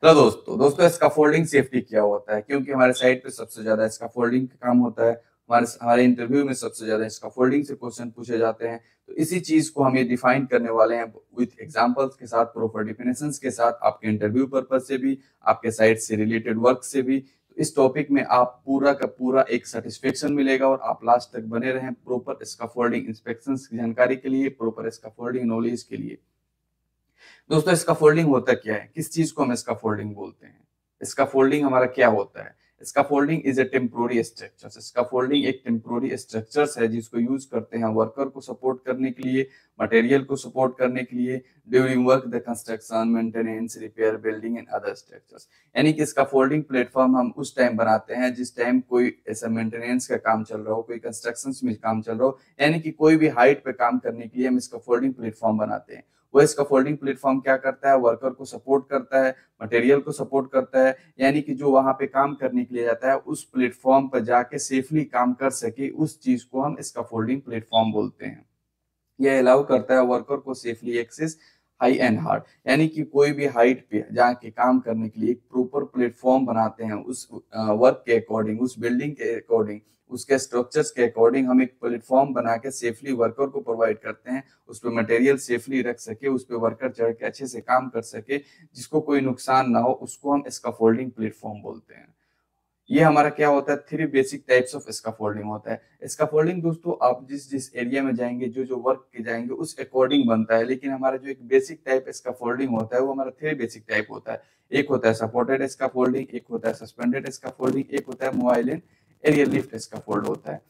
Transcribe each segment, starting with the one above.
तो दोस्तों scaffolding safety क्या होता है? क्योंकि हमारे साइट पे सबसे ज्यादा स्कैफोल्डिंग का काम होता है। हमारे हमारे इंटरव्यू में सबसे ज्यादा स्कैफोल्डिंग से क्वेश्चन पूछे जाते हैं। तो इसी चीज को हम ये डिफाइन करने वाले हैं विथ एग्जांपल्स के साथ, प्रॉपर डिफिनेशंस के साथ, आपके इंटरव्यू पर्पज से भी, आपके साइट से रिलेटेड वर्क से भी। तो इस टॉपिक में आप पूरा का पूरा एक सेटिस्फेक्शन मिलेगा और आप लास्ट तक बने रहें प्रॉपर स्कैफोल्डिंग इंस्पेक्शंस की जानकारी के लिए, प्रॉपर स्कैफोल्डिंग नॉलेज के लिए। दोस्तों स्कैफोल्डिंग होता क्या है? किस चीज को हम स्कैफोल्डिंग बोलते हैं? स्कैफोल्डिंग हमारा क्या होता है? Scaffolding is a temporary structure. Scaffolding एक टेम्पोररी स्ट्रक्चर्स है जिसको यूज करते हैं वर्कर को सपोर्ट करने के लिए, मटेरियल को सपोर्ट करने के लिए, during work the construction, maintenance, repair, building and other structures. यानी कि स्कैफोल्डिंग प्लेटफॉर्म हम उस टाइम बनाते हैं जिस टाइम कोई ऐसा मेंटेनेंस का काम चल रहा हो, कोई कंस्ट्रक्शन में काम चल रहा हो, यानी कि कोई भी हाइट पे काम करने के लिए हम स्कैफोल्डिंग प्लेटफॉर्म बनाते हैं। वो स्कैफोल्डिंग प्लेटफॉर्म क्या करता है? वर्कर को सपोर्ट करता है, मटेरियल को सपोर्ट करता है, यानी कि जो वहां पे काम करने के लिए जाता है उस प्लेटफॉर्म पर जाके सेफली काम कर सके, उस चीज को हम स्कैफोल्डिंग प्लेटफॉर्म बोलते हैं। यह अलाउ करता है वर्कर को safely access high and hard, यानी कि कोई भी हाइट पे जाके काम करने के लिए एक प्रॉपर प्लेटफॉर्म बनाते हैं उस वर्क के अकॉर्डिंग, उस बिल्डिंग के अकॉर्डिंग, उसके स्ट्रक्चर्स के अकॉर्डिंग हम एक प्लेटफॉर्म बना के सेफली वर्कर को प्रोवाइड करते हैं। उस पर मटेरियल सेफली रख सके, उस पर वर्कर चढ़ के अच्छे से काम कर सके, जिसको कोई नुकसान ना हो, उसको हम स्कैफोल्डिंग प्लेटफॉर्म बोलते हैं। ये हमारा क्या होता है? Three basic types of scaffolding होता है। स्कैफोल्डिंग दोस्तों आप जिस जिस एरिया में जाएंगे, जो जो वर्क के जाएंगे उस अकॉर्डिंग बनता है, लेकिन हमारा जो एक बेसिक टाइप स्कैफोल्डिंग होता है वो हमारा थ्री बेसिक टाइप होता है। एक होता है सपोर्टेड स्कैफोल्डिंग, एक होता है सस्पेंडेड स्कैफोल्डिंग, एक होता है mobile and aerial lift scaffold होता है।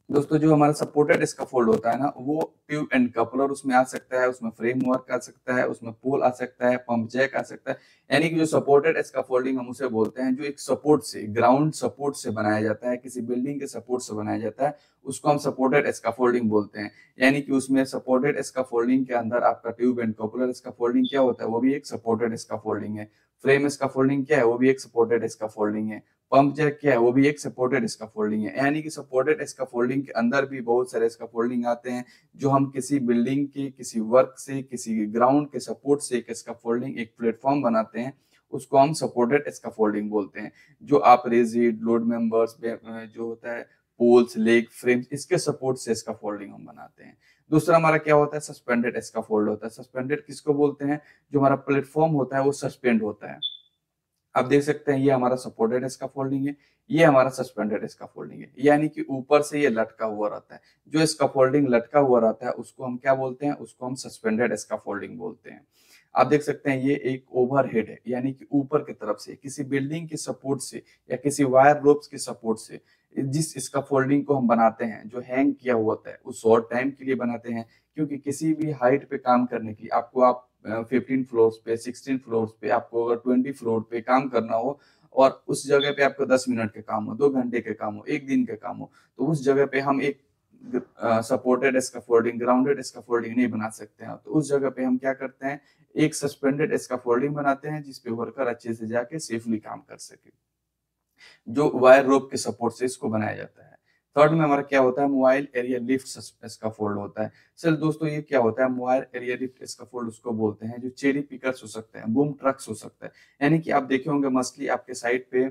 दोस्तों जो हमारा सपोर्टेड स्कैफोल्ड होता है ना, वो ट्यूब एंड कपलर उसमें आ सकता है, उसमें फ्रेम वर्क आ सकता है, उसमें पोल आ सकता है, पंप जैक आ सकता है। यानी कि जो सपोर्टेड स्कैफोल्डिंग हम उसे बोलते हैं जो एक सपोर्ट से, ग्राउंड सपोर्ट से बनाया जाता है, किसी बिल्डिंग के सपोर्ट से बनाया जाता है, उसको हम सपोर्टेड स्कैफोल्डिंग बोलते हैं। यानी कि उसमें सपोर्टेड स्कैफोल्डिंग के अंदर आपका ट्यूब एंड कपलर स्कैफोल्डिंग क्या होता है? वो भी एक सपोर्टेड स्कैफोल्डिंग है। फ्रेम स्कैफोल्डिंग क्या है? वो भी एक सपोर्टेड स्कैफोल्डिंग है। पंप जैक क्या है? वो भी एक सपोर्टेड स्कैफोल्डिंग है। यानी कि सपोर्टेड स्कैफोल्डिंग के अंदर भी बहुत सारे स्कैफोल्डिंग आते हैं जो हम किसी बिल्डिंग के, किसी वर्क से, किसी ग्राउंड के सपोर्ट से एक स्कैफोल्डिंग, एक प्लेटफॉर्म बनाते हैं, उसको हम सपोर्टेड स्कैफोल्डिंग बोलते हैं। जो आप रिजिड लोड मेंबर्स जो होता है, पोल्स, लेग फ्रेम्स, इसके सपोर्ट से स्कैफोल्डिंग हम बनाते हैं। दूसरा हमारा क्या होता है? सस्पेंडेड स्कैफोल्ड होता है। सस्पेंडेड किसको बोलते हैं? जो हमारा प्लेटफॉर्म होता है वो सस्पेंड होता है। आप देख सकते हैं ये हमारा सपोर्टेड स्कैफोल्डिंग है, ये हमारा सस्पेंडेड स्कैफोल्डिंग है, यानी कि ऊपर से ये लटका हुआ रहता है। जो स्कैफोल्डिंग लटका हुआ रहता है उसको हम क्या बोलते हैं? उसको हम सस्पेंडेड स्कैफोल्डिंग बोलते हैं। आप देख सकते हैं ये एक ओवरहेड है, यानी कि ऊपर की तरफ से किसी बिल्डिंग के सपोर्ट से या किसी वायर रोप्स के सपोर्ट से जिस स्कैफोल्डिंग को हम बनाते हैं, जो हैंग किया हुआ होता है, वो शॉर्ट टाइम के लिए बनाते हैं। क्योंकि किसी भी हाइट पे काम करने की आपको, आप 15 फ्लोर्स पे, 16 फ्लोर्स पे, आपको अगर 20 फ्लोर पे काम करना हो और उस जगह पे आपको 10 मिनट के काम हो, 2 घंटे के काम हो, एक दिन के काम हो, तो उस जगह पे हम एक सपोर्टेड स्कैफोल्डिंग, ग्राउंडेड स्कैफोल्डिंग नहीं बना सकते हैं। तो उस जगह पे हम क्या करते हैं? एक सस्पेंडेड स्कैफोल्डिंग बनाते हैं जिसपे वर्कर अच्छे से जाके सेफली काम कर सके, जो वायर रोप के सपोर्ट से इसको बनाया जाता है। थर्ड में हमारा क्या होता है? मोबाइल एरिया लिफ्ट स्कैफोल्ड होता है। चल दोस्तों ये क्या होता है? मोबाइल एरिया लिफ्ट स्कैफोल्ड उसको बोलते हैं जो चेरी पिकर्स हो सकते हैं, बूम ट्रक्स हो सकता है। यानी कि आप देखे होंगे मछली आपके साइड पे,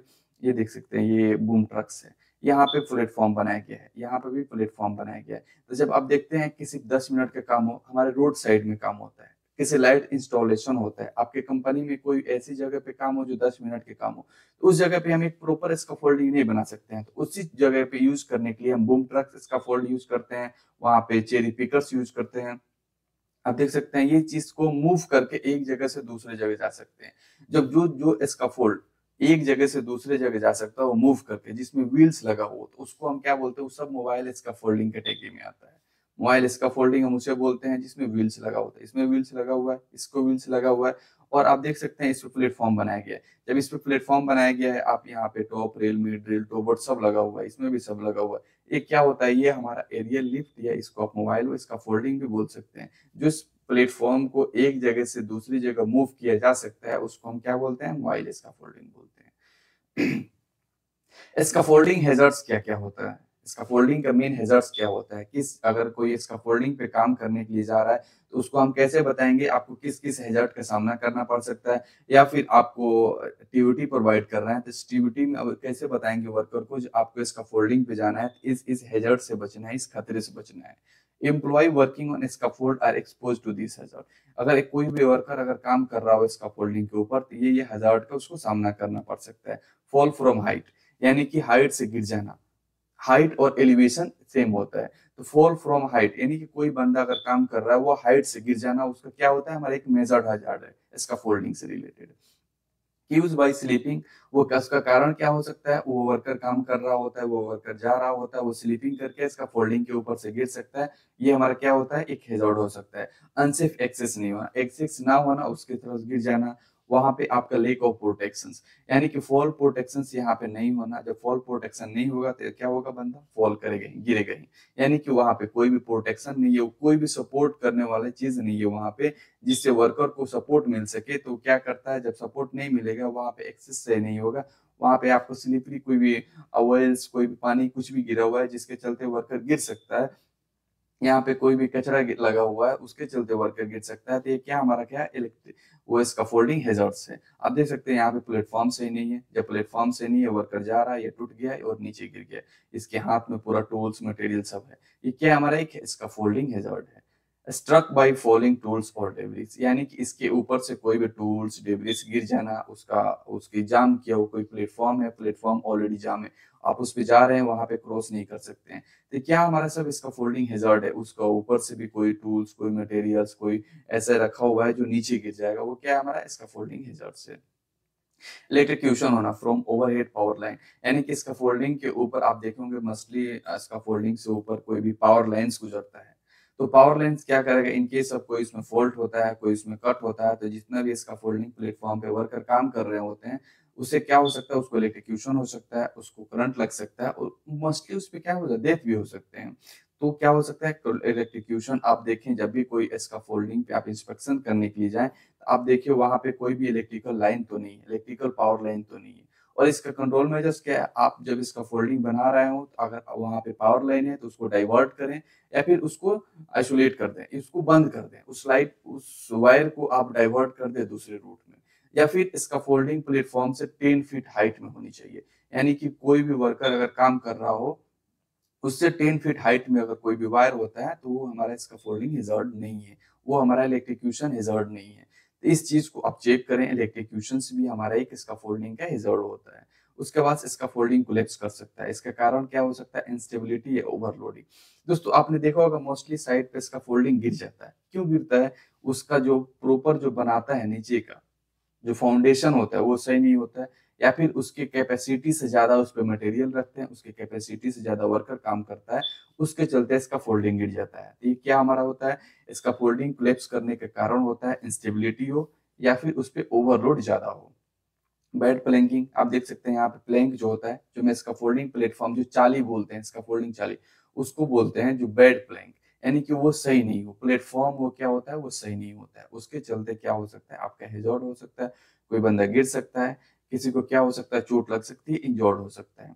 ये देख सकते हैं ये बूम ट्रक्स है। यहाँ पे प्लेटफॉर्म बनाया गया है, यहाँ पे भी प्लेटफॉर्म बनाया गया है। तो जब आप देखते हैं किसी 10 मिनट का काम हो, हमारे रोड साइड में काम होता है, किसी लाइट इंस्टॉलेशन होता है, आपके कंपनी में कोई ऐसी जगह पे काम हो जो 10 मिनट के काम हो, तो उस जगह पे हम एक प्रॉपर स्कैफोल्डिंग नहीं बना सकते हैं। तो उसी जगह पे यूज करने के लिए हम बूम ट्रक स्कैफोल्ड यूज करते हैं, वहां पे चेरी पिकर्स यूज करते हैं। आप देख सकते हैं ये चीज को मूव करके एक जगह से दूसरे जगह जा सकते हैं। जब जो जो स्कैफोल्ड एक जगह से दूसरे जगह जा सकता है वो मूव करके, जिसमें व्हील्स लगा हो, तो उसको हम क्या बोलते हैं? वो सब मोबाइल स्कैफोल्डिंग कैटेगरी में आता है। मोबाइल स्कैफोल्डिंग हम उसे बोलते हैं जिसमें व्हील्स लगा होता है। इसमें व्हील्स लगा हुआ है, इसको व्हील्स लगा हुआ है, और आप देख सकते हैं इस पे प्लेटफॉर्म बनाया गया है। जब इस पे प्लेटफॉर्म बनाया गया है, आप यहाँ पे top rail, mid rail, top सब लगा हुआ है, इसमें भी सब लगा हुआ है। ये क्या होता है? ये हमारा एरियल लिफ्ट, या इसको आप मोबाइल स्कैफोल्डिंग भी बोल सकते हैं। जो इस प्लेटफॉर्म को एक जगह से दूसरी जगह मूव किया जा सकता है उसको हम क्या बोलते हैं? मोबाइल स्कैफोल्डिंग बोलते हैं। स्कैफोल्डिंग हैजर्ड्स क्या क्या होता है? स्कैफोल्डिंग का मेन हैजर्ड्स क्या होता है, किस अगर कोई स्कैफोल्डिंग पे काम करने के लिए जा रहा है तो उसको हम कैसे बताएंगे आपको किस किस हैजर्ड का सामना करना पड़ सकता है, या फिर आपको टीओटी प्रोवाइड कर रहे हैं तो इस टीओटी में अब कैसे बताएंगे वर्कर को जो आपको स्कैफोल्डिंग पे जाना है, इस हैजर्ड से बचना है, इस खतरे से बचना है। Employ working on scaffold are expose to this hazard. अगर कोई भी वर्कर अगर काम कर रहा हो स्कैफोल्डिंग के ऊपर तो ये हैजर्ड का उसको सामना करना पड़ सकता है। फॉल फ्रॉम हाइट, यानी कि हाइट से गिर जाना, हाइट और एलिवेशन सेम होता है। तो फॉल फ्रॉम हाइट यानी कि कोई बंदा अगर काम कर रहा है वो हाइट से गिर जाना, उसका क्या होता है, हमारा एक मेजर्ड हजार्ड है इसका फोल्डिंग से रिलेटेड। यूज बाय स्लीपिंग, वो उसका कारण क्या हो सकता है, वो वर्कर काम कर रहा होता है, वो वर्कर जा रहा होता है, वो स्लीपिंग करके इसका फोल्डिंग के ऊपर से गिर सकता है, ये हमारा क्या होता है, एक हेजॉर्ड हो सकता है। अनसेफ एक्सेस नहीं होना, एक्सेस ना होना, उसकी तरफ गिर जाना, वहां पे आपका लेक ऑफ प्रोटेक्शन, यानी कि फॉल प्रोटेक्शन यहाँ पे नहीं होना। जब फॉल प्रोटेक्शन नहीं होगा तो क्या होगा, बंदा फॉल करेगा ही, गिरेगा ही, यानी कि वहां पे कोई भी प्रोटेक्शन नहीं है, कोई भी सपोर्ट करने वाली चीज नहीं है वहां पे जिससे वर्कर को सपोर्ट मिल सके। तो क्या करता है, जब सपोर्ट नहीं मिलेगा वहां पे एक्सेस से नहीं होगा, वहां पे आपको स्लिपरी कोई भी ऑयल्स, कोई भी पानी कुछ भी गिरा हुआ है जिसके चलते वर्कर गिर सकता है, यहाँ पे कोई भी कचरा लगा हुआ है उसके चलते वर्कर गिर सकता है। तो ये क्या हमारा क्या इलेक्ट्रिक वो स्कैफोल्डिंग हैजर्ड्स है। आप देख सकते हैं यहाँ पे प्लेटफॉर्म सही नहीं है, जब प्लेटफॉर्म से नहीं है वर्कर जा रहा है, ये टूट गया और नीचे गिर गया, इसके हाथ में पूरा टूल्स मटेरियल सब है, ये क्या हमारा एक स्कैफोल्डिंग हैजर्ड है। स्ट्रक बाय फॉलिंग टूल्स और डेब्रिस, यानी कि इसके ऊपर से कोई भी टूल्स डेब्रिस गिर जाना, उसका उसकी जाम किया हो, कोई प्लेटफॉर्म है, प्लेटफॉर्म ऑलरेडी जाम है, आप उस पे जा रहे हैं, वहां पे क्रॉस नहीं कर सकते हैं, तो क्या हमारा सब इसका फोल्डिंग हैजर्ड है, उसका ऊपर से भी कोई टूल्स, कोई मटेरियल्स, कोई ऐसा रखा हुआ है जो नीचे गिर जाएगा, वो क्या हमारा इसका फोल्डिंग हैजर्ड से। इलेक्ट्रिक्यूशन होना फ्रॉम ओवरहेड पावर लाइन, यानी कि इसका फोल्डिंग के ऊपर आप देखेंगे मस्टली इसका फोल्डिंग से ऊपर कोई भी पावर लाइंस गुजरता है, तो पावर लाइंस क्या करेगा, इन केस ऑफ कोई इसमें फॉल्ट होता है, कोई इसमें कट होता है, तो जितना भी इसका फोल्डिंग प्लेटफॉर्म पे वर्कर काम कर रहे होते हैं उससे क्या हो सकता है, उसको इलेक्ट्रिक्यूशन हो सकता है, उसको करंट लग सकता है, और मोस्टली उस पर क्या हो सकता है, डेथ भी हो सकते हैं। तो क्या हो सकता है इलेक्ट्रिक्यूशन, आप देखें जब भी कोई इसका फोल्डिंग पे आप इंस्पेक्शन करने के लिए जाएं, आप देखिए वहां पे कोई भी इलेक्ट्रिकल लाइन तो नहीं है, इलेक्ट्रिकल पावर लाइन तो नहीं है, और इसका कंट्रोल मेजर्स क्या है, आप जब इसका फोल्डिंग बना रहे हो तो अगर वहां पे पावर लाइन है तो उसको डाइवर्ट करें, या फिर उसको आइसोलेट कर दें, इसको बंद कर दें, उस लाइट उस वायर को आप डाइवर्ट कर दें दूसरे रूट में, या फिर इसका फोल्डिंग प्लेटफॉर्म से 10 फीट हाइट में होनी चाहिए, यानी कि कोई भी वर्कर अगर काम कर रहा हो उससे 10 फीट हाइट में अगर कोई भी वायर होता है तो वो हमारा इसका फोल्डिंग हैजर्ड नहीं है, वो हमारा इलेक्ट्रिक्यूशन हैजर्ड नहीं है। तो इस चीज को आप चेक करें, इलेक्ट्रिक्यूशन से भी हमारा एक इसका फोल्डिंग का हैजर्ड होता है। उसके बाद इसका फोल्डिंग कोलैप्स कर सकता है, इसका कारण क्या हो सकता है, इंस्टेबिलिटी या ओवरलोडिंग। दोस्तों आपने देखा होगा मोस्टली साइड पे इसका फोल्डिंग गिर जाता है, क्यों गिरता है, उसका जो प्रॉपर जो बनाता है नीचे का जो फाउंडेशन होता है वो सही नहीं होता है, या फिर उसके कैपेसिटी से ज्यादा उस पर मटेरियल रखते हैं, उसके कैपेसिटी से ज्यादा वर्कर काम करता है, उसके चलते इसका फोल्डिंग गिर जाता है। तो ये क्या हमारा होता है, इसका फोल्डिंग कोलैप्स करने के कारण होता है इंस्टेबिलिटी हो, या फिर उस पर ओवरलोड ज्यादा हो। बेड प्लैंकिंग, आप देख सकते हैं यहाँ पे प्लैंक जो होता है, जो मैं इसका फोल्डिंग प्लेटफॉर्म जो चाली बोलते हैं, इसका फोल्डिंग चाली उसको बोलते हैं जो बेड प्लैंक, यानी कि वो सही नहीं हो, प्लेटफॉर्म वो क्या होता है, वो सही नहीं होता है, उसके चलते क्या हो सकता है, आपका हेजॉर्ड हो सकता है, कोई बंदा गिर सकता है, किसी को क्या हो सकता है, चोट लग सकती है, इंजॉर्ड हो सकता है।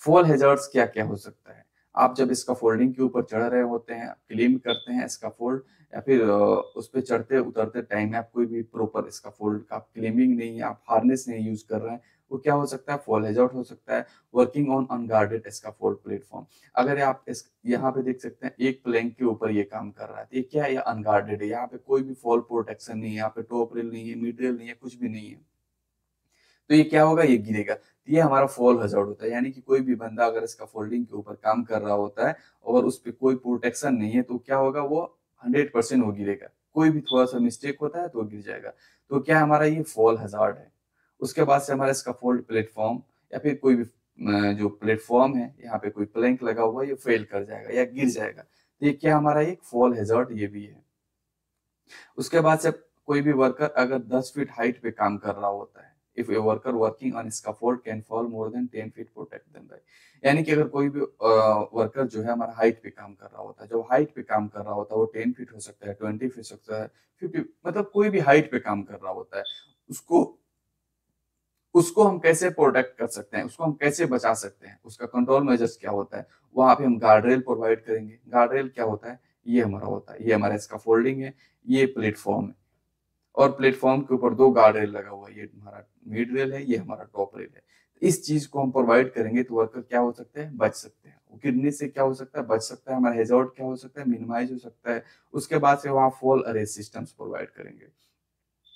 फॉल हैजर्ड्स क्या क्या हो सकता है, आप जब इसका फोल्डिंग के ऊपर चढ़ रहे होते हैं, क्लीन करते हैं इसका फोल्ड, या फिर उस पे चढ़ते उतरते टाइम में आप कोई भी प्रॉपर इसका फोल्ड का क्लीनिंग नहीं है, आप हार्नेस नहीं यूज कर रहे हैं, वो क्या हो सकता है, फॉल हैजर्ड हो सकता है। वर्किंग ऑन अनगार्डेड इसका फोल्ड प्लेटफॉर्म, अगर आप इस यहाँ पे देख सकते हैं एक प्लैंक के ऊपर ये काम कर रहा है, तो ये क्या है, ये अनगार्डेड है, यहाँ पे कोई भी फॉल प्रोटेक्शन नहीं है, यहाँ पे टॉप रेल नहीं है, मिड रेल नहीं है, कुछ भी नहीं है, तो ये क्या होगा, ये गिरेगा, तो ये हमारा फॉल हजार्ड होता है। यानी कि कोई भी बंदा अगर इसका फोल्डिंग के ऊपर काम कर रहा होता है और उस पर कोई प्रोटेक्शन नहीं है तो क्या होगा, वो 100% वो गिरेगा, कोई भी थोड़ा सा मिस्टेक होता है तो वो गिर जाएगा। तो क्या हमारा ये फॉल हजार्ड है। उसके बाद से हमारा इसका फोल्ड प्लेटफॉर्म, या फिर कोई भी जो प्लेटफॉर्म है यहाँ पे कोई प्लैंक लगा हुआ है, ये फेल कर जाएगा या गिर जाएगा, तो ये क्या हमारा एक फॉल हैजर्ड ये भी है। उसके बाद से कोई भी वर्कर अगर 10 फीट हाइट पे काम कर रहा होता है, if a worker working on scaffold can fall more than 10 feet, protect them by, यानी कि अगर कोई भी वर्कर जो है हमारा हाइट पे काम कर रहा होता है, जब हाइट पे काम कर रहा होता है वो 10 फीट हो सकता है, 20 फीट हो सकता है, 50, मतलब कोई भी हाइट पे काम कर रहा होता है, उसको उसको हम कैसे प्रोटेक्ट कर सकते हैं, उसको हम कैसे बचा सकते हैं, उसका कंट्रोल मेजर्स क्या होता है, वहां पे हम गार्ड रेल प्रोवाइड करेंगे। गार्ड रेल क्या होता है, ये हमारा होता है, ये हमारा स्कैफोल्डिंग है, ये प्लेटफॉर्म है, और प्लेटफॉर्म के ऊपर 2 गार्ड रेल लगा हुआ है, ये हमारा मिड रेल है, ये हमारा टॉप रेल है। इस चीज को हम प्रोवाइड करेंगे तो वर्कर क्या हो सकते हैं, बच सकते हैं। वो गिरने से क्या हो सकता है, बच सकता है। हमारा हेजॉर्ड क्या हो सकता है, मिनिमाइज हो सकता है। उसके बाद से वहां फॉल अरेस्ट सिस्टम्स प्रोवाइड करेंगे,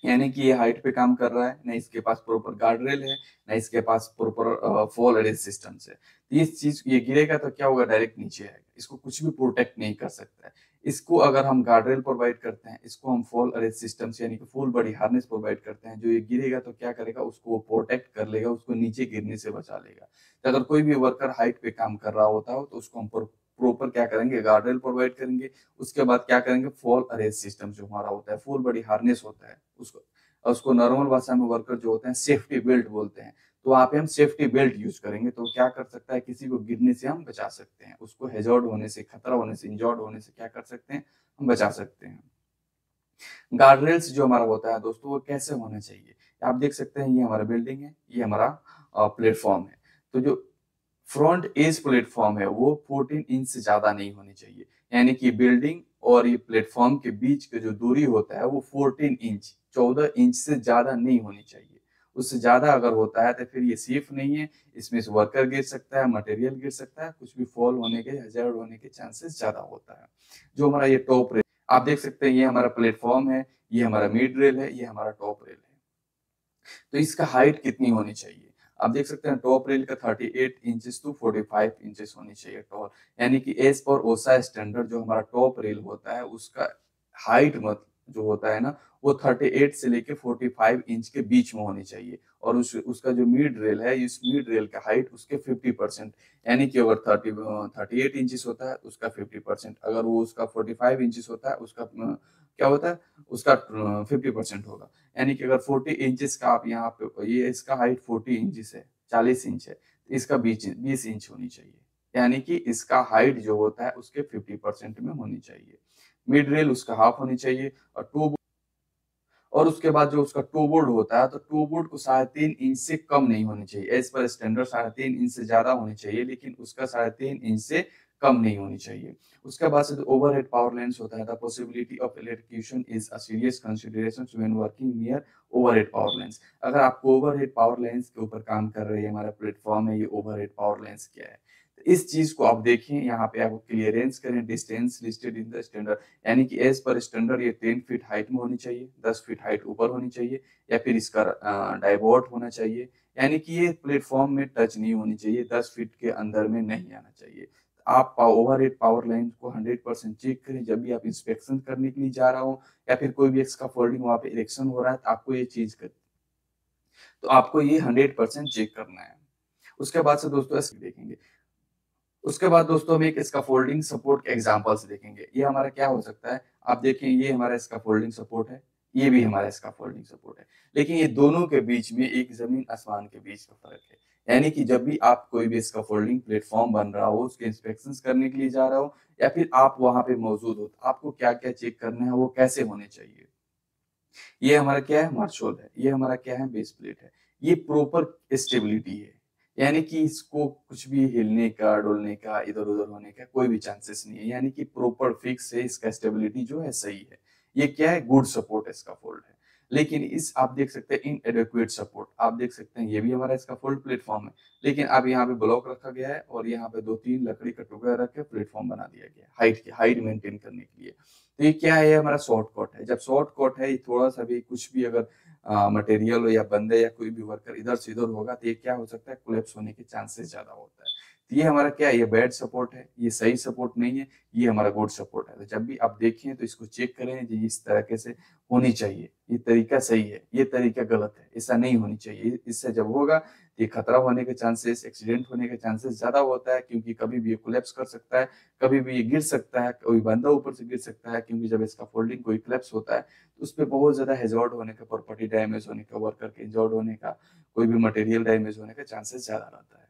यानी कि ये हाइट पे काम कर रहा है, ना इसके पास प्रॉपर गार्ड रेल है, ना इसके पास प्रॉपर फॉल अरेस्ट सिस्टम है। तो इस चीज ये गिरेगा तो क्या होगा, डायरेक्ट नीचे आएगा, इसको कुछ भी प्रोटेक्ट नहीं कर सकता है। इसको अगर हम गार्ड रेल प्रोवाइड करते हैं, इसको हम फॉल अरेस्ट सिस्टम यानी कि फुल बॉडी हार्नेस प्रोवाइड करते हैं, जो ये गिरेगा तो क्या करेगा, उसको वो प्रोटेक्ट कर लेगा, उसको नीचे गिरने से बचा लेगा। तो अगर कोई भी वर्कर हाइट पे काम कर रहा होता हो तो उसको हम प्रॉपर क्या करेंगे, गार्ड रेल प्रोवाइड करेंगे। उसके बाद क्या करेंगे, फॉल अरेस्ट सिस्टम जो हमारा होता है, फुल बॉडी हार्नेस होता है, उसको नॉर्मल भाषा में वर्कर जो होते हैं सेफ्टी बेल्ट बोलते हैं। तो वहां पे हम सेफ्टी बेल्ट यूज करेंगे तो क्या कर सकता है, किसी को गिरने से हम बचा सकते हैं, उसको हेजॉर्ड होने से, खतरा होने से, इंजॉर्ड होने से क्या कर सकते हैं, हम बचा सकते हैं। गार्ड रेल्स जो हमारा होता है दोस्तों, वो कैसे होना चाहिए, आप देख सकते हैं, ये हमारा बिल्डिंग है, ये हमारा प्लेटफॉर्म है। तो जो फ्रंट एज प्लेटफॉर्म है वो 14 इंच से ज्यादा नहीं होनी चाहिए, यानी कि बिल्डिंग और ये प्लेटफॉर्म के बीच का जो दूरी होता है वो 14 इंच, 14 इंच से ज्यादा नहीं होनी चाहिए। उससे ज्यादा अगर होता है तो फिर ये सेफ नहीं है, इसमें से वर्कर गिर सकता है, मटेरियल गिर सकता है, कुछ भी फॉल होने के, हैजर्ड होने के चांसेस ज्यादा होता है। जो हमारा ये टॉप रेल आप देख सकते हैं, ये हमारा प्लेटफॉर्म है, ये हमारा मिड रेल है, ये हमारा टॉप रेल है। तो इसका हाइट कितनी होनी चाहिए, आप देख सकते हैं टॉप रेल का 38 इंचेस टू 45 इंचेस होनी चाहिए टॉल, यानी कि एज पर ओसा स्टैंडर्ड जो हमारा टॉप रेल होता है उसका हाइट मत जो होता है ना, वो 38 से लेके 45 इंच के बीच में होनी चाहिए। और उसका जो मिड रेल है, इस मिड रेल का हाइट उसके 50%, यानी कि अगर 38 इंचेस होता है उसका 50%, अगर वो उसका 45 इंचेस होता है उसका क्या होता है, उसका 50% होगा। यानी कि अगर 40 इंचेस का आप यहाँ पे, ये इसका हाइट 40 इंचेस है, 40 इंच है, तो इसका 20 इंच होनी चाहिए, यानी कि इसका हाइट जो होता है उसके 50% में होनी चाहिए। मिड रेल उसका हाफ होनी चाहिए। और उसके बाद जो उसका टो बोर्ड होता है, तो टो बोर्ड को 3.5 इंच से कम नहीं होनी चाहिए, एज पर स्टैंडर्ड 3.5 इंच से ज्यादा होनी चाहिए, लेकिन उसका 3.5 इंच से कम नहीं होनी चाहिए। उसके बाद से जो ओवरहेड पावर लाइन्स होता है, the possibility of electrocution is a serious consideration when working near overhead power lines. अगर आपको ओवरहेड पावर लाइन्स के ऊपर काम कर रही है, हमारा प्लेटफॉर्म है, ये ओवरहेड पावर लाइन्स क्या है, तो इस चीज को आप देखिए, यहाँ पे आप क्लियरेंस करें, distance listed in the standard, यानी कि एज पर स्टैंडर्ड ये 10 फीट हाइट में होनी चाहिए, 10 फीट हाइट ऊपर होनी चाहिए, या फिर इसका डाइवोर्ट होना चाहिए, यानी कि ये प्लेटफॉर्म में टच नहीं होनी चाहिए, 10 फीट के अंदर में नहीं आना चाहिए। आप ओवरहेड पावर लाइन को 100% चेक करें, जब भी आप इंस्पेक्शन करने के लिए जा रहा हो, या फिर कोई भी इसका फोल्डिंग वहां पे इरेक्शन हो रहा है, तो आपको ये चीज कर, तो आपको ये 100% चेक करना है। उसके बाद से दोस्तों ऐसे देखेंगे, उसके बाद दोस्तों हम एक स्कैफोल्डिंग सपोर्ट के एग्जांपल से देखेंगे। ये हमारा क्या हो सकता है, आप देखें, ये हमारा स्कैफोल्डिंग सपोर्ट है, ये भी हमारा स्कैफोल्डिंग सपोर्ट है, लेकिन ये दोनों के बीच में एक जमीन आसमान के बीच का फर्क है। यानी कि जब भी आप कोई भी स्कैफोल्डिंग प्लेटफॉर्म बन रहा हो, उसके इंस्पेक्शन करने के लिए जा रहा हो, या फिर आप वहां पे मौजूद हो, तो आपको क्या क्या चेक करना है, वो कैसे होने चाहिए। ये हमारा क्या है, मार्शल है, ये हमारा क्या है, बेस प्लेट है। ये प्रॉपर स्टेबिलिटी है, यानी कि इसको कुछ भी हिलने का, डोलने का, इधर उधर होने का कोई भी चांसेस नहीं है, यानी कि प्रॉपर फिक्स है, इसका स्टेबिलिटी जो है सही है। ये क्या है, गुड सपोर्ट इसका फोल्ड है। लेकिन इस आप देख सकते हैं इनएडेक्वेट सपोर्ट, आप देख सकते हैं, ये भी हमारा इसका फोल्ड प्लेटफॉर्म है, लेकिन अब यहाँ पे ब्लॉक रखा गया है और यहाँ पे 2-3 लकड़ी का टुकड़ा रख के प्लेटफॉर्म बना दिया गया है हाइट मेंटेन करने के लिए। तो ये क्या है, हमारा शॉर्ट कट है। जब शॉर्ट कट है, थोड़ा सा भी कुछ भी अगर मटेरियल हो या बंदे या कोई भी वर्कर इधर से इधर होगा, तो ये क्या हो सकता है, कोलैप्स होने के चांसेस ज्यादा होता है। तो ये हमारा क्या है, ये बैड सपोर्ट है, ये सही सपोर्ट नहीं है, ये हमारा गुड सपोर्ट है। तो जब भी आप देखें तो इसको चेक करें, जी इस तरीके से होनी चाहिए, ये तरीका सही है, ये तरीका गलत है, ऐसा नहीं होनी चाहिए। इससे जब होगा तो ये खतरा होने के चांसेस, एक्सीडेंट होने के चांसेस ज्यादा होता है, क्योंकि कभी भी ये कोलैप्स कर सकता है, कभी भी ये गिर सकता है, कोई बंदा ऊपर से गिर सकता है, क्योंकि जब इसका फोल्डिंग कोई क्लैप्स होता है तो उस पर बहुत ज्यादा हेजॉर्ड होने का, प्रॉपर्टी डैमेज होने का, वर्कर के इंजर्ड होने का, कोई भी मटेरियल डैमेज होने का चांसेस ज्यादा रहता है।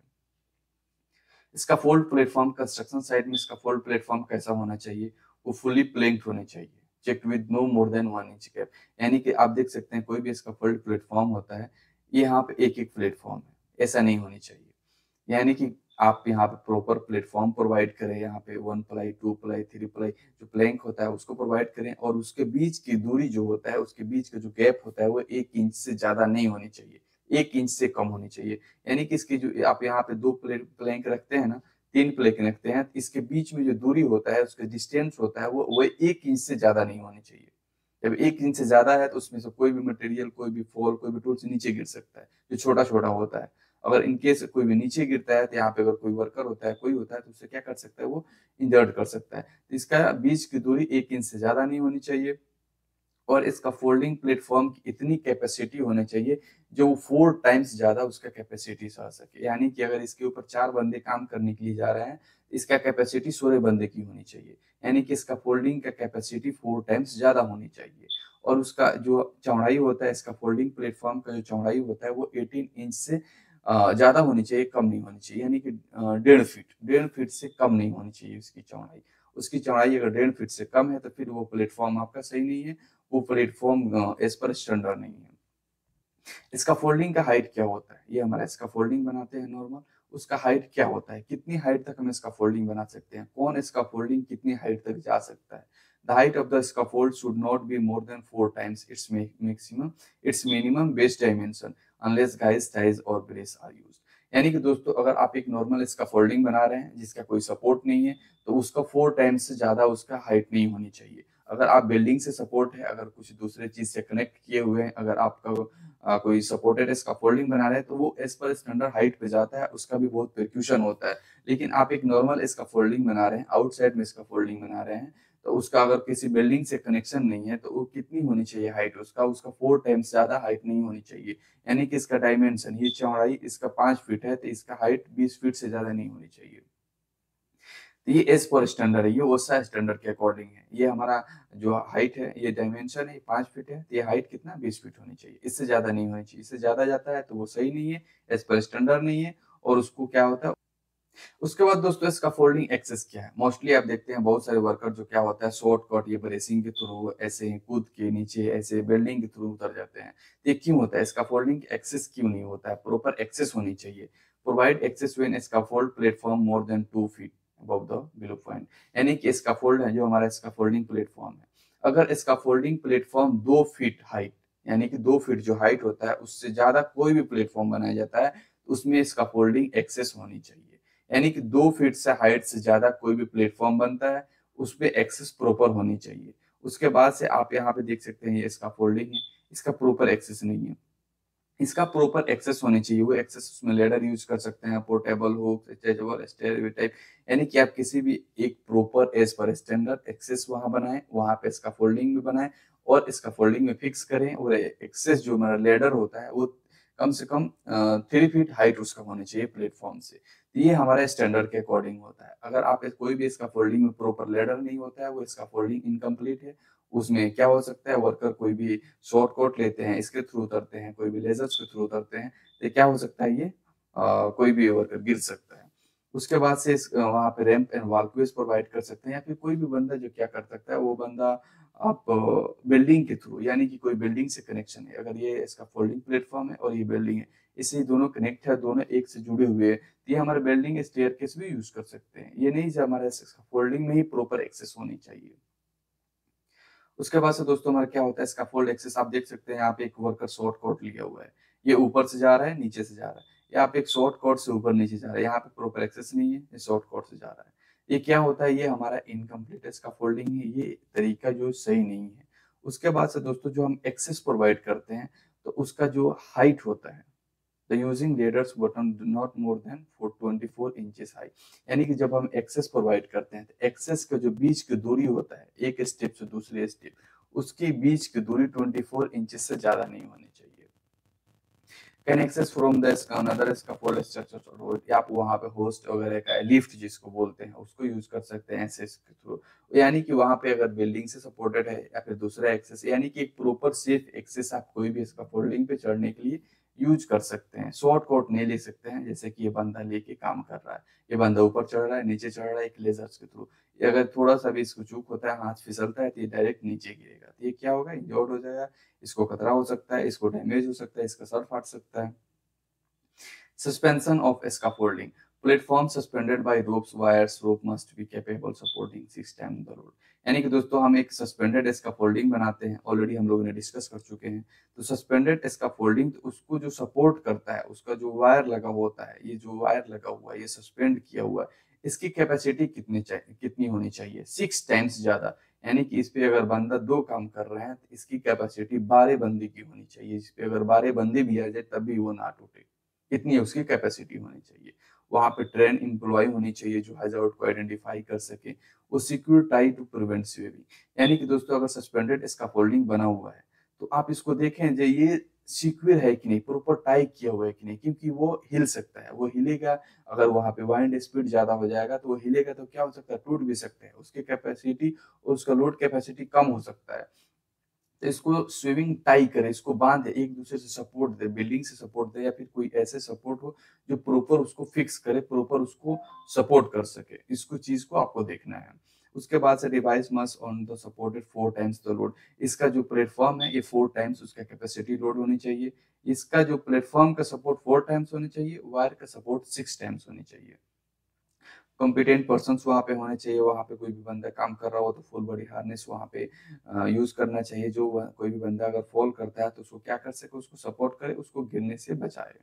इसका फोल्ड प्लेटफॉर्म कंस्ट्रक्शन साइट में इसका फोल्ड प्लेटफॉर्म कैसा होना चाहिए, वो फुली प्लैंक्ड होने चाहिए, check with no more than 1 inch gap. यानी कि आप देख सकते हैं, कोई भी इसका फोल्ड प्लेटफॉर्म होता है, ये यहाँ पे एक एक प्लेटफॉर्म है, ऐसा नहीं होनी चाहिए। यानी कि आप यहाँ पे प्रॉपर प्लेटफॉर्म प्रोवाइड करें, यहाँ पे 1 प्लाई, 2 प्लाई, 3 प्लाई जो प्लैंक होता है उसको प्रोवाइड करें, और उसके बीच की दूरी जो होता है, उसके बीच का जो गैप होता है वो 1 इंच से ज़्यादा नहीं होनी चाहिए, 1 इंच से कम होनी चाहिए। यानी कि इसकी जो आप यहाँ पे 2 प्लैंक रखते हैं ना, 3 प्लैंक रखते हैं, इसके बीच में जो दूरी होता है, उसका डिस्टेंस होता है वो 1 इंच से ज़्यादा नहीं होनी चाहिए। जब 1 इंच से ज़्यादा है तो उसमें से कोई भी मटेरियल, कोई भी फॉल, कोई भी टूल से नीचे गिर सकता है, जो छोटा-छोटा होता है। अगर इन केस कोई भी नीचे गिरता है तो यहाँ पे अगर कोई वर्कर होता है, कोई होता है, तो उससे क्या कर सकता है, वो इंजर्ड कर सकता है। तो इसका बीच की दूरी 1 इंच से ज़्यादा नहीं होनी चाहिए, और इसका फोल्डिंग प्लेटफॉर्म की इतनी कैपेसिटी होनी चाहिए जो 4 टाइम्स ज़्यादा उसका कैपेसिटी सह सके। यानी कि अगर इसके ऊपर 4 बंदे काम करने के लिए जा रहे हैं, इसका कैपेसिटी 16 बंदे की होनी चाहिए। यानी कि इसका फोल्डिंग का कैपेसिटी 4 टाइम्स ज़्यादा होनी चाहिए। और उसका जो चौड़ाई होता है, इसका फोल्डिंग प्लेटफॉर्म का जो चौड़ाई होता है वो 18 इंच से ज़्यादा होनी चाहिए, कम नहीं होनी चाहिए। यानी कि 1.5 फीट से कम नहीं होनी चाहिए उसकी चौड़ाई। उसकी चौड़ाई अगर 1.5 फीट से कम है तो फिर वो प्लेटफॉर्म आपका सही नहीं है, वो प्लेटफॉर्म एज पर स्टैंडर्ड नहीं है। इसका फोल्डिंग का हाइट क्या होता है, ये हमारा इसका फोल्डिंग बनाते हैं नॉर्मल, उसका हाइट क्या होता है, कितनी हाइट तक हम इसका फोल्डिंग बना सकते हैं, कौन इसका फोल्डिंग कितनी हाइट तक जा सकता है। The height of the scaffold should not be more than 4 times its minimum base dimension unless guys ties or brace are used। यानी कि दोस्तों अगर आप एक नॉर्मल इसका फोल्डिंग बना रहे हैं जिसका कोई सपोर्ट नहीं है, तो उसका 4 टाइम्स से ज्यादा उसका हाइट नहीं होनी चाहिए। अगर आप बिल्डिंग से सपोर्ट है, अगर कुछ दूसरे चीज से कनेक्ट किए हुए हैं, अगर आपका कोई सपोर्टेड इसका फोल्डिंग बना रहे हैं, तो वो एज पर स्टैंडर्ड हाइट पे जाता है, उसका भी बहुत प्रिक्यूशन होता है। लेकिन आप एक नॉर्मल इसका फोल्डिंग बना रहे हैं, आउटसाइड में इसका फोल्डिंग बना रहे हैं, तो उसका अगर किसी बिल्डिंग से कनेक्शन नहीं है तो वो कितनी होनी चाहिए हाइट, उसका 4 टाइम्स ज्यादा हाइट नहीं होनी चाहिए। यानी कि इसका डायमेंशन, ये चौड़ाई इसका 5 फीट है तो इसका हाइट 20 फीट से ज्यादा नहीं होनी चाहिए। तो ये एस पर स्टैंडर्ड है, ये ओसा स्टैंडर्ड के अकॉर्डिंग है। ये हमारा जो हाइट है, ये डायमेंशन है, 5 फीट है, तो ये हाइट कितना 20 फीट होनी चाहिए, इससे ज्यादा नहीं होनी चाहिए। इससे ज्यादा जाता है तो वो सही नहीं है, एस पर स्टैंडर्ड नहीं है, और उसको क्या होता है। उसके बाद दोस्तों इसका फोल्डिंग एक्सेस क्या है। मोस्टली आप देखते हैं बहुत सारे वर्कर जो क्या होता है, शॉर्टकट ये ब्रेसिंग के थ्रू ऐसे ही कूद के नीचे ऐसे बिल्डिंग के थ्रू उतर जाते हैं। ये क्यों होता है, इसका फोल्डिंग एक्सेस क्यों नहीं होता है, प्रॉपर एक्सेस होनी चाहिए। Provide access when scaffold platform more than 2 feet above the below point. यानी कि स्कैफोल्ड है जो हमारा स्कैफोल्डिंग प्लेटफॉर्म है, अगर स्कैफोल्डिंग प्लेटफॉर्म 2 फीट हाइट, यानी कि 2 फीट जो हाइट होता है उससे ज्यादा कोई भी प्लेटफॉर्म बनाया जाता है, तो उसमें स्कैफोल्डिंग एक्सेस होनी चाहिए। यानी कि 2 फीट से हाइट से ज्यादा कोई भी प्लेटफॉर्म बनता है, उस पे एक्सेस प्रॉपर होनी चाहिए। उसके बाद से आप यहाँ पे देख सकते हैं ये इसका फोल्डिंग है, इसका प्रॉपर एक्सेस नहीं है, इसका प्रॉपर एक्सेस होनी चाहिए। वो एक्सेस उसमें लेडर यूज कर सकते हैं, portable hook, stretchable stair type. यानी कि आप किसी भी एक प्रॉपर एज पर स्टैंडर्ड एक्सेस वहां बनाएं, वहां पे इसका फोल्डिंग भी बनाएं, और इसका फोल्डिंग में फिक्स करें। और एक्सेस जो हमारा लेडर होता है वो कम से कम 3 फीट हाइट उसका होनी चाहिए प्लेटफॉर्म से। तो ये हमारे स्टैंडर्ड के अकॉर्डिंग होता है। अगर आप कोई भी इसका फोल्डिंग में प्रॉपर लेडर नहीं होता है, वो इसका फोल्डिंग इनकम्प्लीट है। उसमें क्या हो सकता है, वर्कर कोई भी शॉर्ट कोट लेते हैं, इसके थ्रू उतरते हैं, कोई भी लेजर्स के थ्रू उतरते हैं, तो क्या हो सकता है, ये कोई भी वर्कर गिर सकता है। उसके बाद से वहाँ पे रैंप एंड वॉकवेज प्रोवाइड कर सकते हैं, या फिर कोई भी बंदा जो क्या कर सकता है, वो बंदा आप बिल्डिंग के थ्रू, यानी कि कोई बिल्डिंग से कनेक्शन है, अगर ये इसका फोल्डिंग प्लेटफॉर्म है और ये बिल्डिंग है, इससे दोनों कनेक्ट है, दोनों एक से जुड़े हुए हैं, तो ये हमारे बिल्डिंग स्टेयरकेस भी यूज कर सकते हैं। ये नहीं, हमारे फोल्डिंग में ही प्रॉपर एक्सेस होनी चाहिए। उसके बाद से दोस्तों हमारा क्या होता है, स्कैफोल्ड एक्सेस आप देख सकते हैं, यहाँ पे एक वर्कर शॉर्ट कट लिया हुआ है, ये ऊपर से जा रहा है, नीचे से जा रहा है। यहाँ पे एक शॉर्ट कट से ऊपर नीचे जा रहा है, यहाँ पे प्रॉपर एक्सेस नहीं है, ये शॉर्ट कट से जा रहा है। ये क्या होता है, ये हमारा इनकम्प्लीट स्कैफोल्डिंग है, ये तरीका जो सही नहीं है। उसके बाद से दोस्तों जो हम एक्सेस प्रोवाइड करते हैं, तो उसका जो हाइट होता है, the using ladders button do not more than 24 inches high। यानी कि जब हम एक्सेस प्रोवाइड करते हैं, तो एक्सेस का जो बीच की दूरी होता है, एक स्टेप से दूसरे स्टेप, उसके बीच की दूरी 24 इंचेस से ज्यादा नहीं होनी चाहिए। Can access from the another scaffold structure और आप वहां पे होस्ट वगैरह का लिफ्ट जिसको बोलते हैं उसको यूज कर सकते हैं एक्सेस के थ्रू। यानी कि वहां पे अगर बिल्डिंग से सपोर्टेड है या फिर दूसरा एक्सेस, यानी कि एक प्रॉपर सेफ एक्सेस आप कोई भी स्कैफोल्डिंग पे चढ़ने के लिए यूज कर सकते हैं, शॉर्टकट नहीं ले सकते हैं। जैसे कि ये बंदा लेके काम कर रहा है, ये बंदा ऊपर चढ़ रहा है, नीचे चढ़ रहा है एक लेजर्स के थ्रू, अगर थोड़ा सा भी इसको चूक होता है, हाथ फिसलता है, तो ये डायरेक्ट नीचे गिरेगा, तो ये क्या होगा, इंजर्ड हो जाएगा, इसको खतरा हो सकता है, इसको डैमेज हो सकता है, इसका सर फाट सकता है। Suspension of scaffolding. Platform suspended by ropes, wires, rope must be capable supporting 6 times the load. यानी कि दोस्तों हम एक सस्पेंडेड स्कैफोल्डिंग बनाते हैं, ऑलरेडी हम लोगों ने डिस्कस कर चुके हैं। तो सस्पेंडेड स्कैफोल्डिंग तो उसको जो सपोर्ट करता है, उसका जो वायर लगा होता है, ये जो वायर लगा हुआ है, ये सस्पेंड किया हुआ है, इसकी कैपेसिटी कितनी होनी चाहिए, 6 टाइम्स ज्यादा। यानी कि इस पे अगर बंदा 2 काम कर रहे हैं, तो इसकी कैपेसिटी 12 बंदे की होनी चाहिए। इस पे अगर 12 बंदे भी आ जाए तब भी वो ना टूटे, कितनी उसकी कैपेसिटी होनी चाहिए। वहां पे ट्रेन एम्प्लॉय होनी चाहिए जो हैजर्ड को आइडेंटिफाई कर सके, वो सिक्योर टाई टू प्रिवेंट स्वेविंग। यानी कि दोस्तों अगर सस्पेंडेड स्कैफोल्डिंग बना हुआ है, तो आप इसको देखें जो ये सिक्योर है कि नहीं, प्रॉपर टाई किया हुआ है कि नहीं, क्योंकि वो हिल सकता है, वो हिलेगा। अगर वहां पे वाइंड स्पीड ज्यादा हो जाएगा तो वो हिलेगा, तो क्या हो सकता है, टूट भी सकता है, उसकी कैपेसिटी और उसका लोड कैपेसिटी कम हो सकता है। तो इसको स्विमिंग टाई करे, इसको बांधे, एक दूसरे से सपोर्ट दे, बिल्डिंग से सपोर्ट दे, या फिर कोई ऐसे सपोर्ट हो जो प्रॉपर उसको फिक्स करे, प्रॉपर उसको सपोर्ट कर सके। इसको चीज को आपको देखना है। उसके बाद से device must on the supported 4 times the load. इसका जो प्लेटफॉर्म है ये 4 टाइम्स उसका कैपेसिटी लोड होनी चाहिए। इसका जो प्लेटफॉर्म का सपोर्ट 4 टाइम्स होनी चाहिए, वायर का सपोर्ट 6 टाइम्स होनी चाहिए। कॉम्पिटेंट पर्सन वहाँ पे होने चाहिए, वहाँ पे कोई भी बंदा काम कर रहा हो तो फुल बॉडी हार्नेस वहाँ पे यूज करना चाहिए। जो कोई भी बंदा अगर फॉल करता है तो उसको क्या कर सके, उसको सपोर्ट करे, उसको गिरने से बचाए।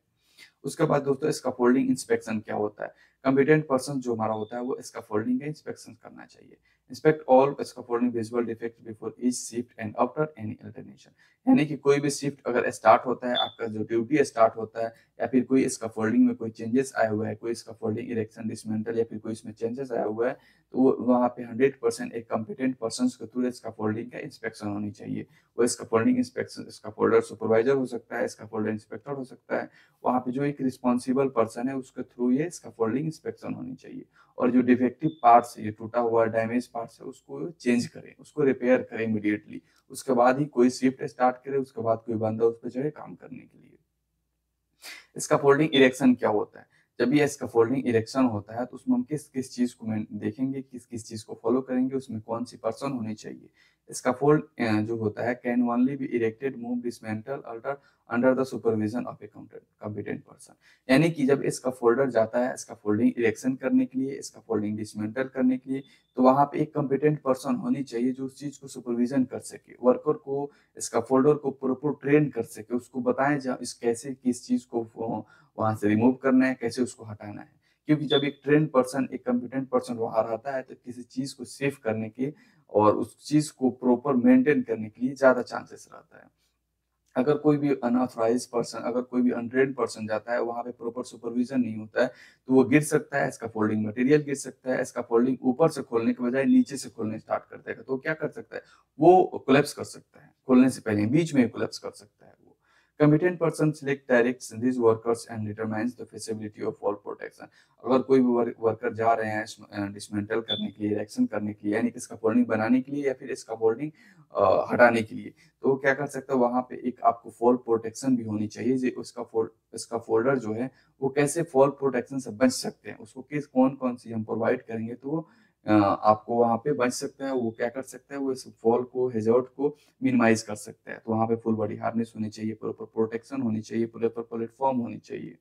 उसके बाद दोस्तों स्कैफोल्डिंग इंस्पेक्शन क्या होता है। कॉम्पिटेंट पर्सन जो हमारा होता है वो स्कैफोल्डिंग का इंस्पेक्शन करना चाहिए। Inspect all scaffolding visual defect before each shift and after any alternation. यानी कि कोई भी शिफ्ट अगर स्टार्ट होता है, आपका जो ड्यूटी स्टार्ट होता है, या फिर कोई स्कैफोल्डिंग में कोई चेंजेस आया हुआ है, कोई स्कैफोल्डिंग इरेक्शन डिसमेंटल या फिर कोई इसमें चेंजेस आया हुआ है, तो वो वहाँ पे 100% एक कॉम्पिटेंट पर्सन के थ्रू स्कैफोल्डिंग का इंस्पेक्शन होनी चाहिए। वो स्कैफोल्डिंग इंस्पेक्शन स्कैफोल्डर सुपरवाइजर हो सकता है, स्कैफोल्डर इंस्पेक्टर हो सकता है। वहाँ पे जो एक रिस्पॉन्सिबल पर्सन है उसके थ्रू ये स्कैफोल्डिंग इंस्पेक्शन होनी चाहिए। और जो डिफेक्टिव पार्ट्स, ये टूटा हुआ डैमेज पार्ट्स है, उसको चेंज करें, उसको रिपेयर करें इमीडिएटली। उसके बाद ही कोई शिफ्ट स्टार्ट करे, उसके बाद कोई बंदा उस पर चढ़े काम करने के लिए। स्कैफोल्डिंग इरेक्शन क्या होता है। जब ये स्कैफोल्डिंग इरेक्शन होता है तो उसमें हम किस किस चीज को देखेंगे, किस किस चीज को फॉलो करेंगे, उसमें कौन सी पर्सन होनी चाहिए। स्कैफोल्ड जो होता है can only be erected, move, dismantle, alter under the supervision of a competent person. यानी कि जब स्कैफोल्डर जाता है स्कैफोल्डिंग इरेक्शन करने के लिए, स्कैफोल्डिंग डिसमेंटल करने के लिए, तो वहां पे एक कॉम्पिटेंट पर्सन होनी चाहिए जो उस चीज को सुपरविजन कर सके, वर्कर को, स्कैफोल्डर को प्रॉपर ट्रेन कर सके, उसको बताएं इस कैसे किस चीज को वहां से रिमूव करना है, कैसे उसको हटाना है। क्योंकि जब एक ट्रेन पर्सन, एक कॉम्पिटेंट पर्सन वहां रहता है तो किसी चीज को सेव करने के और उस चीज को प्रॉपर मेंटेन करने के लिए ज्यादा चांसेस रहता है। अगर कोई भी अनऑथराइज पर्सन, अगर कोई भी अनट्रेन्ड पर्सन जाता है, वहां पे प्रॉपर सुपरविजन नहीं होता है, तो वो गिर सकता है, स्कैफोल्डिंग मटेरियल गिर सकता है, स्कैफोल्डिंग ऊपर से खोलने के बजाय नीचे से खोलने स्टार्ट कर देगा, तो क्या कर सकता है, वो कोलैप्स कर सकता है, खोलने से पहले बीच में कोलैप्स कर सकता है। वो competent person select directs these workers and determines the feasibility of fall protection। अगर कोई भी वर्कर जा रहे हैं डिसमेंटल करने के लिए, इरेक्शन करने के लिए, यानी कि स्कैफोल्डिंग बनाने के लिए या फिर स्कैफोल्डिंग हटाने के लिए, तो वो क्या कर सकता है, वहां पे एक आपको फॉल प्रोटेक्शन भी होनी चाहिए। जो उसका फोल्डर जो है वो कैसे फॉल प्रोटेक्शन से बच सकते हैं, उसको किस कौन कौन सी हम प्रोवाइड करेंगे तो आपको वहां पे बच सकता है। वो क्या कर सकता है, वो इस फॉल को, हेजर्ड को मिनिमाइज कर सकता है। तो वहां पे फुल बॉडी हार्नेस होनी चाहिए, प्रॉपर प्रोटेक्शन होनी चाहिए, प्रॉपर प्लेटफॉर्म होनी चाहिए।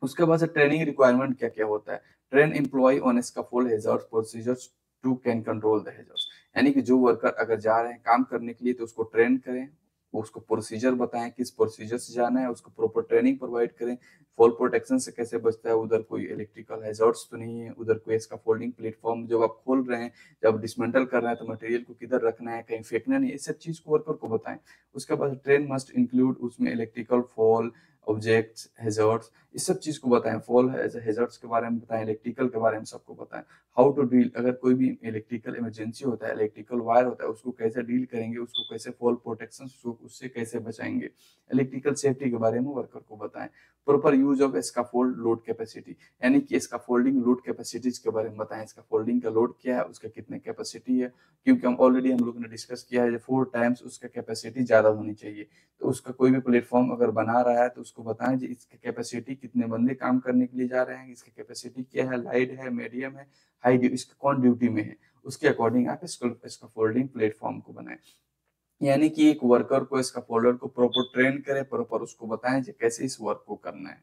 उसके बाद से ट्रेनिंग रिक्वायरमेंट क्या क्या होता है। Train employ on scaffold hazards procedures to can control the hazards. यानी कि जो वर्कर अगर जा रहे हैं काम करने के लिए तो उसको ट्रेन करें, उसको प्रोसीजर बताएं किस प्रोसीजर से जाना है, उसको प्रॉपर ट्रेनिंग प्रोवाइड करें, फॉल प्रोटेक्शन से कैसे बचता है, उधर कोई इलेक्ट्रिकल हैजर्ड्स तो नहीं है, उधर कोई स्कैफोल्डिंग प्लेटफॉर्म जब आप खोल रहे हैं, जब डिसमेंटल कर रहे हैं तो मटेरियल को किधर रखना है, कहीं फेंकना नहीं, ये सब चीज को वर्कर को बताएं। उसके बाद ट्रेन मस्ट इंक्लूड उसमें इलेक्ट्रिकल फॉल ऑब्जेक्ट्स हैजर्ड्स, इस सब चीज को बताएं, फॉल हैजर्ड्स के बारे में बताएं, इलेक्ट्रिकल के बारे में सबको बताएं, हाउ टू डील, अगर कोई भी इलेक्ट्रिकल इमरजेंसी होता है, इलेक्ट्रिकल वायर होता है, उसको कैसे डील करेंगे, उसको कैसे फॉल प्रोटेक्शन, उससे कैसे बचाएंगे, इलेक्ट्रिकल सेफ्टी के बारे में वर्कर को बताएं, proper use of scaffold load capacity, यानी कि स्कैफोल्डिंग लोड कैपेसिटीज के बारे में बताएं, स्कैफोल्डिंग का लोड क्या है, उसका कितने कैपेसिटी है, क्योंकि हम लोगों ने डिस्कस किया है 4 टाइम्स उसका कैपेसिटी ज्यादा होनी चाहिए। तो उसका कोई भी प्लेटफॉर्म अगर बना रहा है तो उसको बताएं जी इसकी कैपेसिटी, कितने बंदे काम करने के लिए जा रहे हैं, इसकी कैपेसिटी क्या है, लाइट है, मीडियम है, हाई, इसका कौन ड्यूटी में है, उसके अकॉर्डिंग आप स्कैफोल्डिंग प्लेटफॉर्म को बनाएं। यानी कि एक वर्कर को, स्कैफोल्डर को प्रॉपर ट्रेन करें, प्रॉपर उसको बताएं कि कैसे इस वर्क को करना है।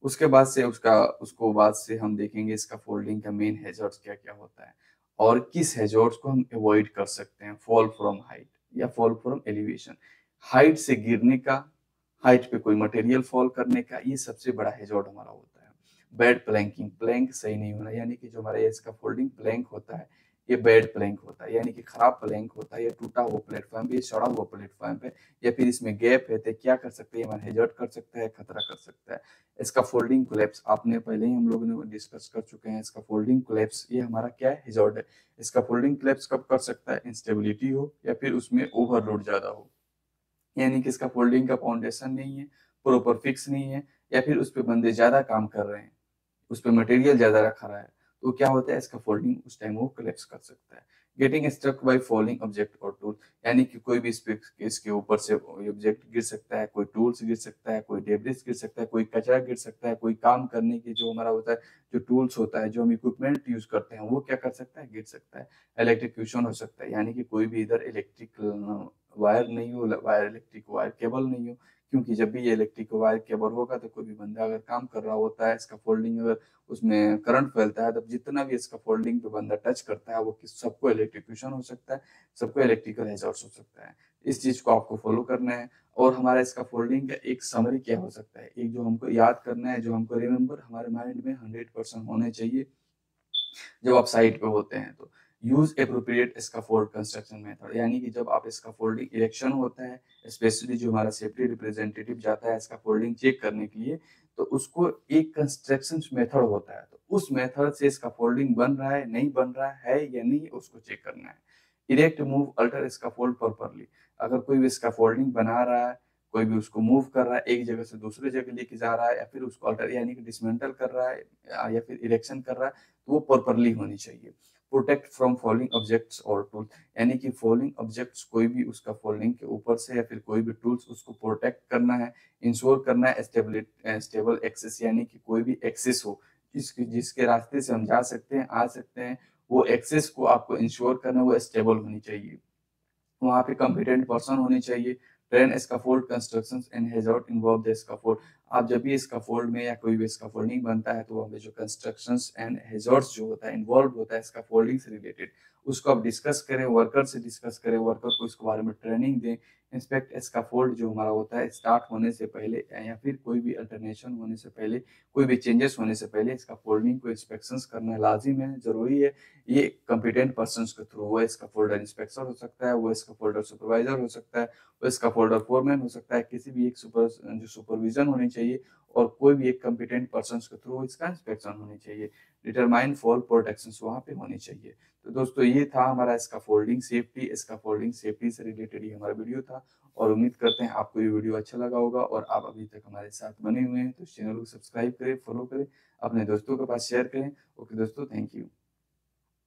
उसके बाद से हम देखेंगे स्कैफोल्डिंग का मेन हैजर्ड्स क्या क्या होता है और किस हैजर्ड्स को हम अवॉइड कर सकते हैं, फॉल फ्रॉम हाइट या फॉल फ्रॉम एलिवेशन, हाइट से गिरने का, हाइट पे कोई मटेरियल फॉल करने का, ये सबसे बड़ा हैजर्ड हमारा होता है। बैड प्लैंकिंग, प्लैंक सही नहीं होना, यानी कि जो हमारा ये स्कैफोल्डिंग प्लैंक होता है ये बैड प्लैंक होता है, यानी कि खराब प्लैंक होता है, ये टूटा हुआ प्लेटफॉर्म पे, सड़ा हुआ प्लेटफॉर्म पे, या फिर इसमें गैप है तो क्या कर सकते हैं, हमारा हैजर्ड कर सकता है, खतरा कर सकता है। इसका फोल्डिंग कोलैप्स आपने पहले ही हम लोगों ने डिस्कस कर चुके हैं, इसका फोल्डिंग कोलैप्स ये हमारा क्या है, हैजर्ड है। इसका फोल्डिंग कोलैप्स कब कर सकता है, इंस्टेबिलिटी हो या फिर उसमें ओवरलोड ज्यादा हो, यानी कि इसका फोल्डिंग का फाउंडेशन नहीं है, प्रॉपर फिक्स नहीं है, या फिर उस पर बंदे ज्यादा काम कर रहे हैं, उस पर मटेरियल ज्यादा रखा रहा है, तो क्या होता है इसका फोल्डिंग उस टाइम वो कोलैप्स कर सकता है। Getting struck by falling object और टूल, यानी कि कोई भी इसके ऊपर से ऑब्जेक्ट गिर सकता है, कोई टूल्स गिर सकता है, कोई डेब्रिस गिर सकता है, कोई कचरा गिर सकता है, कोई काम करने की जो हमारा होता है, जो टूल्स होता है, जो हम इक्विपमेंट यूज करते हैं, वो क्या कर सकता है, गिर सकता है। इलेक्ट्रिक्यूशन हो सकता है, यानी कि कोई भी इधर इलेक्ट्रिक वायर नहीं हो, वायर इलेक्ट्रिक वायर केबल नहीं हो, क्योंकि जब भी ये इलेक्ट्रिक वायर केबल होगा तो कोई भी बंदा अगर काम कर रहा होता है, इसका फोल्डिंग अगर उसमें करंट फैलता है, तब जितना भी इसका फोल्डिंग पे बंदा टच करता है वो सबको इलेक्ट्रिक्यूशन हो सकता है, सबको इलेक्ट्रिकल हैजर्ड्स हो सकता है। इस चीज को आपको फॉलो करना है। और हमारा इसका फोल्डिंग का एक समरी क्या हो सकता है, एक जो हमको याद करना है, जो हमको रिमेम्बर हमारे माइंड में 100% होने चाहिए जब आप साइट पे होते हैं, तो use appropriate scaffold construction method, यानी कि जब आप स्कैफोल्डिंग इरेक्शन होता है, स्पेशली जो हमारा सेफ्टी रिप्रेजेंटेटिव जाता है स्कैफोल्डिंग चेक करने के लिए, तो उसको एक कंस्ट्रक्शन मेथड होता है, तो उस मेथड से स्कैफोल्डिंग बन रहा है, नहीं बन रहा है या नहीं, उसको चेक करना है। Erect move alter scaffold properly, अगर कोई भी स्कैफोल्डिंग बना रहा है, कोई भी उसको मूव कर रहा है, एक जगह से दूसरे जगह लेके जा रहा है, या फिर उसको अल्टर यानी कि डिसमेंटल कर रहा है या फिर इरेक्शन कर रहा है, तो वो प्रॉपर्ली होनी चाहिए। प्रोटेक्ट फ्रॉम फॉलिंग ऑब्जेक्ट्स और टूल, यानी कि फॉलिंग ऑब्जेक्ट्स कोई भी उसका फॉलिंग के ऊपर से या फिर कोई भी टूल्स उसको प्रोटेक्ट करना है, इंश्योर करना है स्टेबल एक्सेस, यानी कि कोई भी एक्सेस हो जिसके रास्ते से हम जा सकते हैं, आ सकते हैं, वो एक्सेस को आपको इंश्योर करना, वो स्टेबल होनी चाहिए, वहाँ पे कॉम्पिटेंट पर्सन होनी चाहिए। Train scaffold constructions and hazard involve the scaffold, आप जब भी स्कैफोल्ड में या कोई भी स्कैफोल्डिंग बनता है तो वहाँ पे जो कंस्ट्रक्शंस एंड हैजर्ड्स जो होता है इन्वॉल्व होता है स्कैफोल्डिंग से रिलेटेड, उसको आप डिस्कस करें, वर्कर से डिस्कस करें, वर्कर को इसके बारे में ट्रेनिंग दें। इंस्पेक्ट स्कैफोल्ड जो हमारा होता है स्टार्ट होने से पहले या फिर कोई भी अल्टरनेशन होने से पहले, कोई भी चेंजेस होने से पहले स्कैफोल्डिंग को इंस्पेक्शंस करना लाजिम है, जरूरी है। ये कंपिटेंट पर्सन के थ्रू, वो इसका फोल्डर इंस्पेक्टर हो सकता है, वो इसका फोल्डर सुपरवाइजर हो सकता है, वो इसका फोल्डर फोरमैन हो सकता है, किसी भी एक जो सुपरविजन होनी चाहिए, और कोई भी एक कंपिटेंट पर्सन के थ्रू इसका इंस्पेक्शन होनी चाहिए। डिटरमाइन फॉल प्रोटेक्शन वहाँ पे होनी चाहिए। तो दोस्तों ये था हमारा इसका फोल्डिंग सेफ्टी से रिलेटेड ये हमारा वीडियो था, और उम्मीद करते हैं आपको ये वीडियो अच्छा लगा होगा, और आप अभी तक हमारे साथ बने हुए हैं तो इस चैनल को सब्सक्राइब करें, फॉलो करें, अपने दोस्तों के पास शेयर करें। ओके दोस्तों, थैंक यू।